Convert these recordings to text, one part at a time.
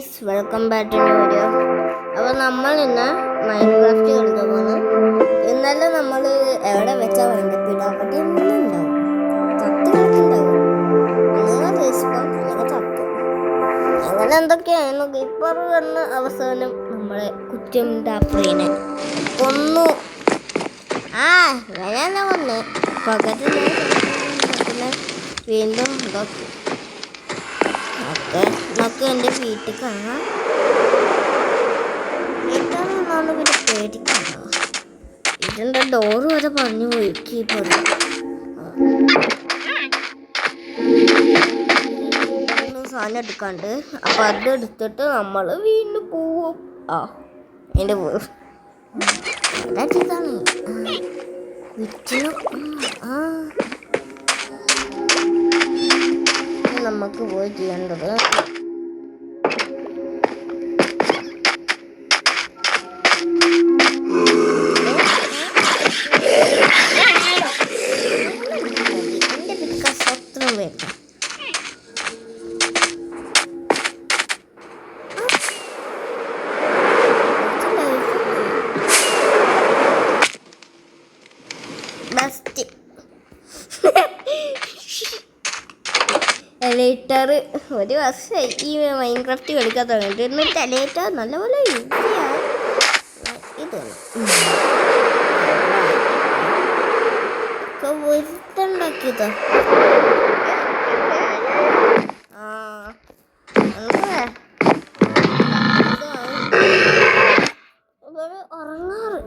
Guys, welcome back to video. അപ്പോൾ നമ്മൾ ഇന്ന് മൈൻക്രാഫ്റ്റ് കളിക്കാൻ പോകുന്നു. ഇന്നലെ നമ്മൾ എവിടെ വെച്ചാൽ വേണ്ടപ്പില്ല അവിടെ ഉണ്ടാവും തത്ത് കളിക്കുന്നുണ്ടാവും. അങ്ങനെ റേസ്പാം അങ്ങനെ തത്ത് അങ്ങനെ എന്തൊക്കെയായിരുന്നു. കീപ്പർ എന്ന അവസാനം നമ്മളെ കുറ്റം ഡാപ്രീനെ കൊന്നു. ഞാനെന്നെ കൊന്ന് പകരം വീണ്ടും ഇതാക്കി. നമുക്ക് എൻ്റെ വീട്ടിൽ കാണാം. വീട്ടാണെന്നാണ് പിന്നെ പേടിക്കണ്ട. ഇതിൻ്റെ ഡോറ് വരെ പറഞ്ഞു പോയി കീപ്പർ. സാധനം എടുക്കാണ്ട് അപ്പം അതെടുത്തിട്ട് നമ്മൾ വീണ്ടും പോവും. എൻ്റെ പോവും ഇതാണ് വിറ്റിനും. നമുക്ക് പോയി ചെയ്യേണ്ടത് എലേറ്റർ ഒരു വർഷമായി ഈ മൈൻക്രാഫ്റ്റ് കളിക്കാൻ തുടങ്ങിയിട്ട്. എന്നിട്ട് എലേറ്റർ നല്ലപോലെ ഈസിയാണ്. ഇതാണ് വെറുത്തുണ്ടാക്കിയതാ. ഉറങ്ങാറ്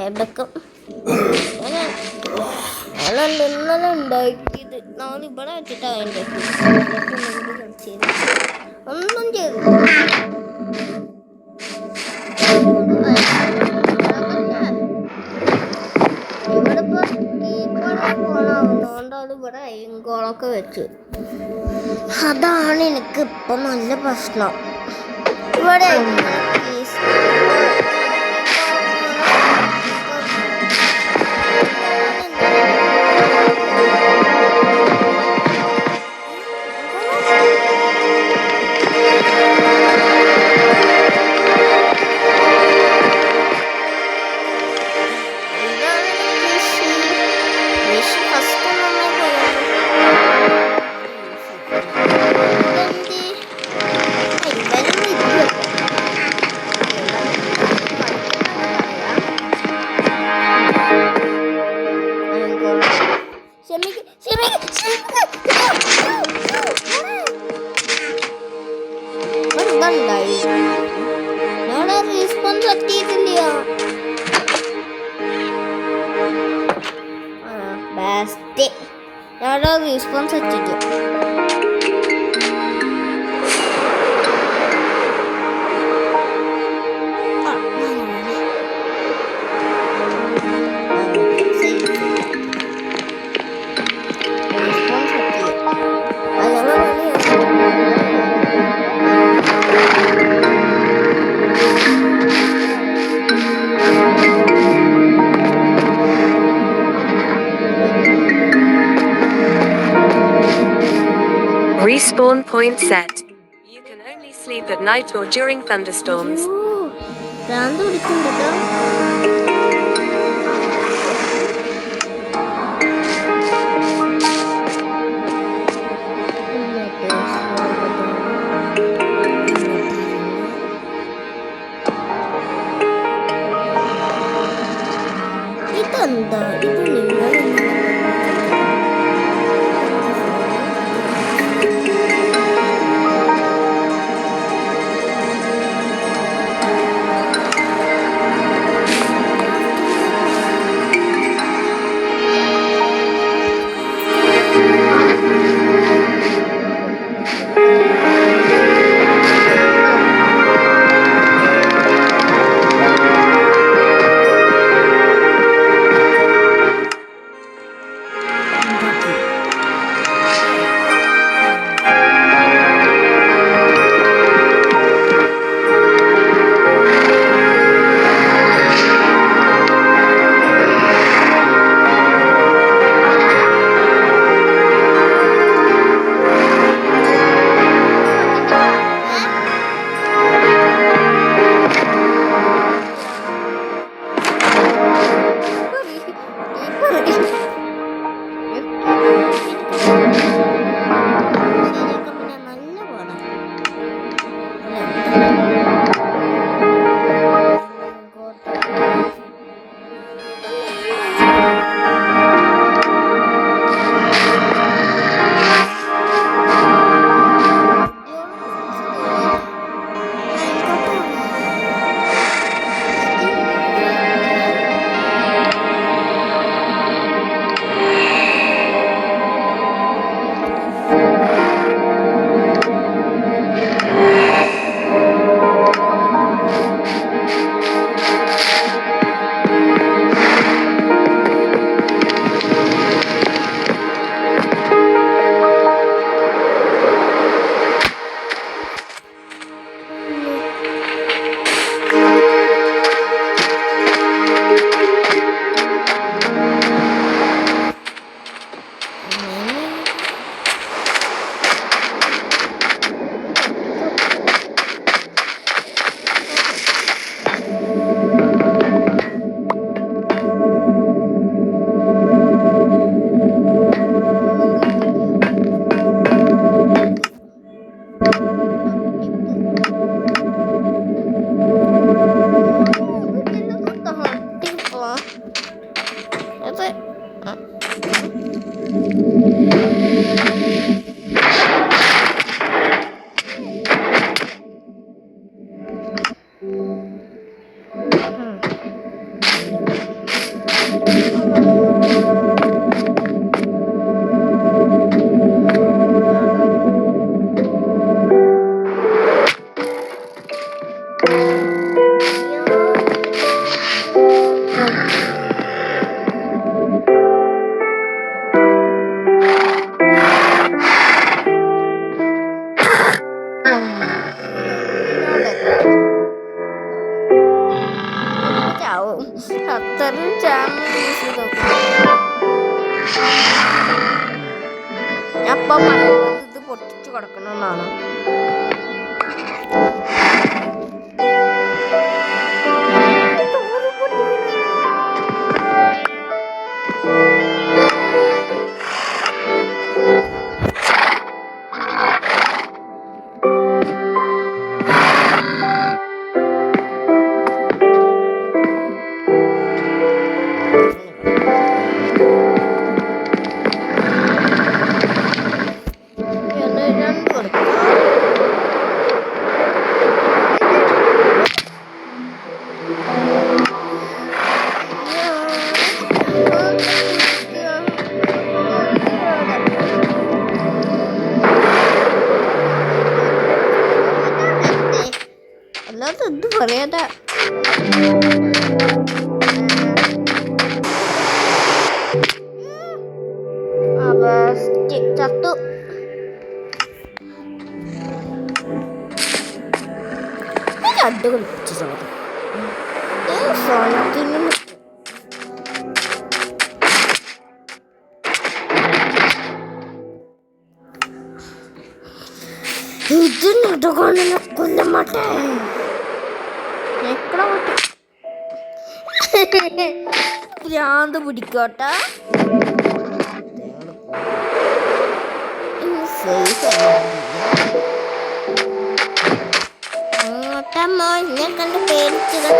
എടക്കം ഇന്നലെ ഉണ്ടാക്കിയത് നാളിവിടെ വെച്ചിട്ടാ അതിൻ്റെ ഒന്നും ചെയ്തു. ഇവിടെ ഇപ്പോൾ ഫോണാവുന്നതുകൊണ്ട് അത് ഇവിടെ അയങ്കോളൊക്കെ വെച്ചു. അതാണ് എനിക്ക് ഇപ്പം നല്ല പ്രശ്നം. ഇവിടെ ഞങ്ങളുടെ റെസ്പോൺസ് എത്തിക്കും. Respawn point set. You can only sleep at night or during thunderstorms. ഇതെന്താ ഇത് നിങ്ങൾ ഇപ്പം പറയുന്നത് ഇത് പൊട്ടിച്ചു കിടക്കണമെന്നാണ്. അല്ലാതെ എന്ത് പറയാതെ ചത്തു. രണ്ട് കളിപ്പിച്ച സാധനം ഇതിനത് കൊണ്ടു കൊല്ലം മാട്ടേ ഭ്രാന്ത് പിടിക്കോട്ടെ. അങ്ങോട്ടമ്മോ എന്നെ കണ്ട് പേടിച്ചത്.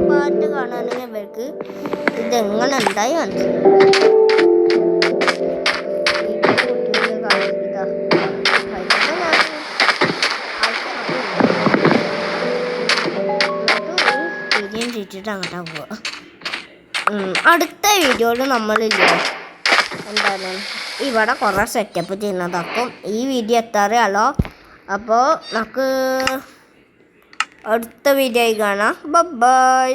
പാട്ട് കാണാണെങ്കിൽ അവർക്ക് ഇതെങ്ങനെ ഉണ്ടായി മനസ്സിലാക്കിയിട്ട് അങ്ങോട്ടാ പോവാ. അടുത്ത വീഡിയോയിൽ നമ്മളില്ലേ എന്താണ് ഇവിടെ കുറേ സെറ്റപ്പ് ചെയ്യുന്നതാക്കും. ഈ വീഡിയോ എത്താറല്ലോ. അപ്പോൾ നമുക്ക് അടുത്ത വീഡിയോ ആയി കാണാം. ബൈ.